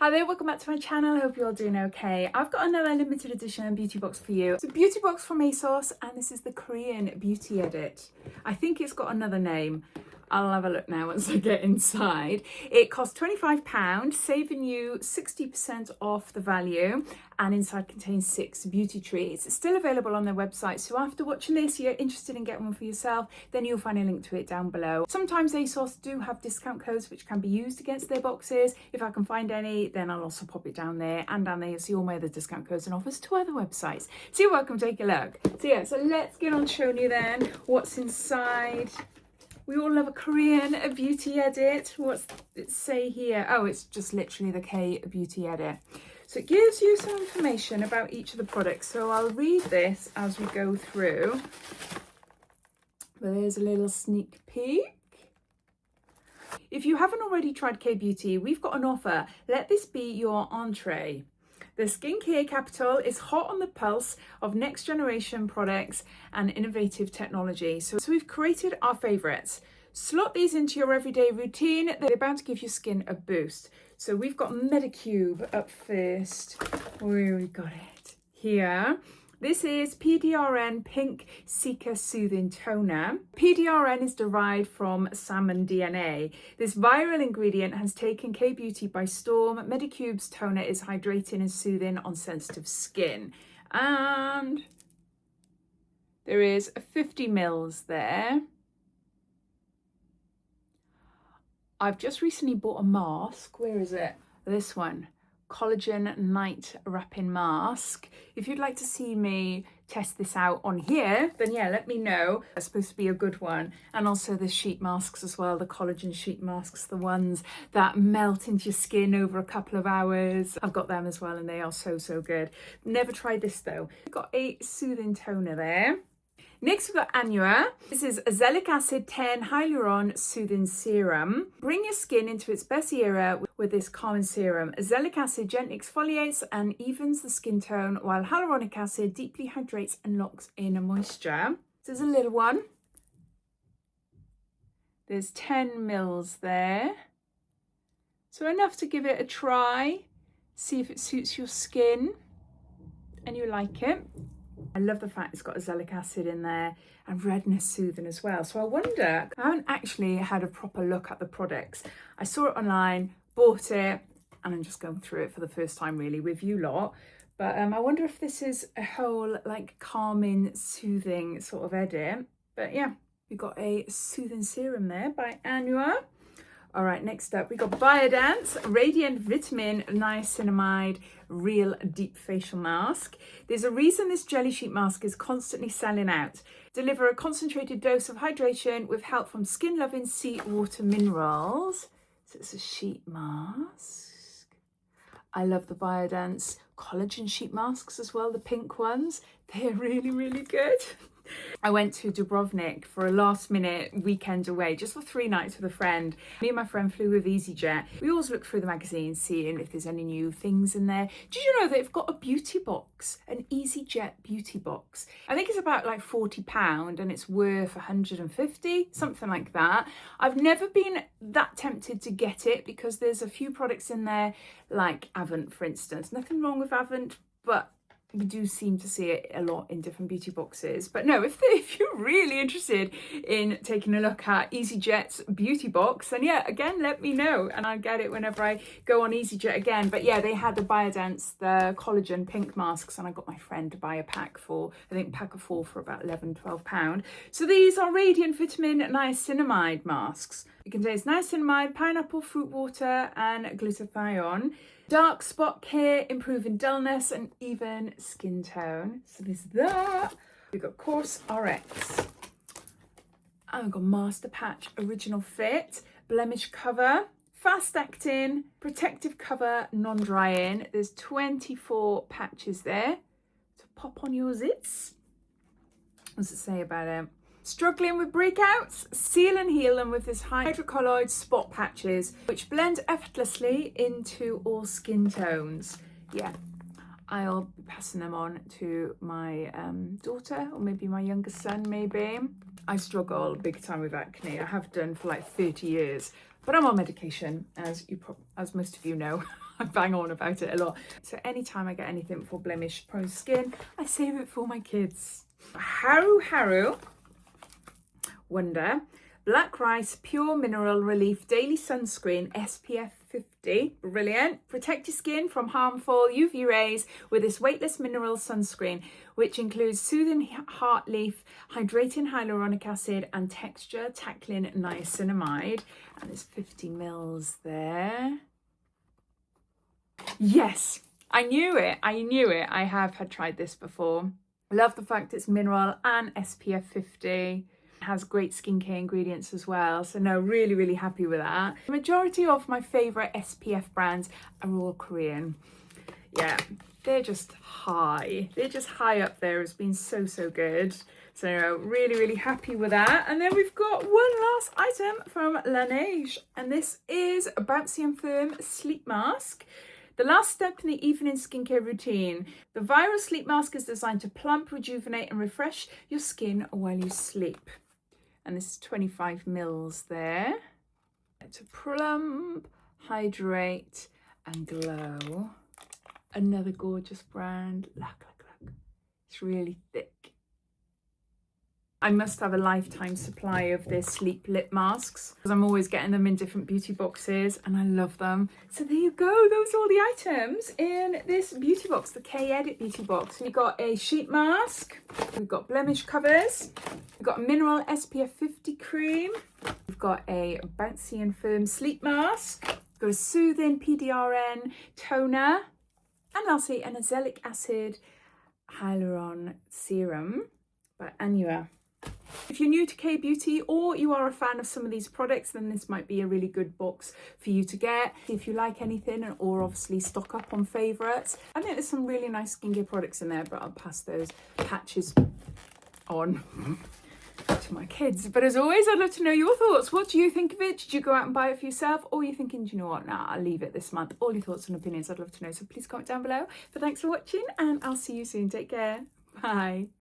Hi there, welcome back to my channel. I hope you're all doing okay. I've got another limited edition beauty box for you. It's a beauty box from ASOS and this is the Korean Beauty Edit. I think it's got another name. I'll have a look now once I get inside. It costs £25, saving you 60% off the value, and inside contains 6 beauty treats. It's still available on their website, so after watching this, you're interested in getting one for yourself, then you'll find a link to it down below. Sometimes ASOS do have discount codes which can be used against their boxes. If I can find any, then I'll also pop it down there, and down there you'll see all my other discount codes and offers to other websites. So you're welcome to take a look. So let's get on showing you then what's inside. We all love a Korean beauty edit. What's it say here? Oh, it's just literally the K beauty edit. So it gives you some information about each of the products. So I'll read this as we go through. But there's a little sneak peek. If you haven't already tried K Beauty, we've got an offer. Let this be your entree. The skincare capital is hot on the pulse of next generation products and innovative technology. So we've created our favorites. Slot these into your everyday routine. They're bound to give your skin a boost. So we've got Medicube up first. Where we got it? Here. This is PDRN Pink Cica Soothing Toner. PDRN is derived from salmon DNA. This viral ingredient has taken K-Beauty by storm. Medicube's toner is hydrating and soothing on sensitive skin. And there is 50 mils there. I've just recently bought a mask. Where is it? This one. Collagen night wrapping mask. If you'd like to see me test this out on here, then yeah, let me know. It's supposed to be a good one. And also the sheet masks as well, the collagen sheet masks, the ones that melt into your skin over a couple of hours. I've got them as well and they are so good. Never tried this though. I've got a soothing toner there. Next we've got Anua. This is Azelaic Acid 10 Hyaluron Soothing Serum. Bring your skin into its best era with this calming serum. Azelaic Acid gently exfoliates and evens the skin tone, while hyaluronic acid deeply hydrates and locks in moisture. There's a little one. There's 10 mils there. So enough to give it a try. See if it suits your skin and you like it. I love the fact it's got azelaic acid in there and redness soothing as well. So I wonder, I haven't actually had a proper look at the products. I saw it online, bought it, and I'm just going through it for the first time really with you lot. But I wonder if this is a whole like calming, soothing sort of edit. But yeah, we got a soothing serum there by Anua. All right, next up, we got Biodance Radiant Vitamin Niacinamide Real Deep Facial Mask. There's a reason this jelly sheet mask is constantly selling out. Deliver a concentrated dose of hydration with help from skin-loving seawater minerals. So it's a sheet mask. I love the Biodance collagen sheet masks as well, the pink ones. They're really good. I went to Dubrovnik for a last minute weekend away, just for 3 nights with a friend. Me and my friend flew with EasyJet. We always look through the magazines, seeing if there's any new things in there. Did you know they've got a beauty box, an EasyJet beauty box? I think it's about like £40 and it's worth 150, something like that. I've never been that tempted to get it because there's a few products in there, like Avant, for instance. Nothing wrong with Avant, but we do seem to see it a lot in different beauty boxes. But no, if you're really interested in taking a look at EasyJet's beauty box, then yeah, again, let me know and I'll get it whenever I go on EasyJet again. But yeah, they had the Biodance, the collagen pink masks, and I got my friend to buy a pack for, I think pack of 4 for about £11-12. So these are Radiant Vitamin Niacinamide masks. It contains niacinamide, pineapple, fruit water, and glutathione. Dark spot care, improving dullness and even skin tone. So there's that. We've got COSRX. And we've got Master Patch Original Fit, Blemish Cover, Fast Acting, Protective Cover, Non-Drying. There's 24 patches there to pop on your zits. What does it say about it? Struggling with breakouts? Seal and heal them with this hydrocolloid spot patches, which blend effortlessly into all skin tones. Yeah, I'll be passing them on to my daughter, or maybe my youngest son, maybe. I struggle big time with acne. I have done for like 30 years. But I'm on medication, as most of you know. I bang on about it a lot. So anytime I get anything for blemish prone skin, I save it for my kids. Haruharu Wonder Black Rice Pure Mineral Relief Daily Sunscreen SPF 50. Brilliant. Protect your skin from harmful UV rays with this weightless mineral sunscreen, which includes soothing heart leaf, hydrating hyaluronic acid, and texture tackling niacinamide. And there's 50 mils there. Yes, I knew it. I have had tried this before. Love the fact it's mineral and SPF 50. Has great skincare ingredients as well, so no, really happy with that. The majority of my favorite SPF brands are all Korean. Yeah, they're just high up there. It's been so good, so really happy with that. And then we've got one last item from Laneige, and this is a Bouncy and Firm sleep mask. The last step in the evening skincare routine. The viral sleep mask is designed to plump, rejuvenate and refresh your skin while you sleep. And this is 25 mils there. To plump, hydrate and glow. Another gorgeous brand. Look. It's really thick. I must have a lifetime supply of their sleep lip masks because I'm always getting them in different beauty boxes and I love them. So there you go. Those are all the items in this beauty box, the K-Edit beauty box. We've got a sheet mask. We've got blemish covers. We've got a mineral SPF 50 cream. We've got a Bouncy and Firm sleep mask. We've got a soothing PDRN toner. And lastly, an Azelaic acid Hyaluron serum by Anua. If you're new to K-Beauty or you are a fan of some of these products, then this might be a really good box for you to get. If you like anything, or obviously stock up on favourites. I think there's some really nice skincare products in there, but I'll pass those patches on to my kids. But as always, I'd love to know your thoughts. What do you think of it? Did you go out and buy it for yourself? Or are you thinking, do you know what? Nah, I'll leave it this month. All your thoughts and opinions, I'd love to know. So please comment down below. But thanks for watching and I'll see you soon. Take care. Bye.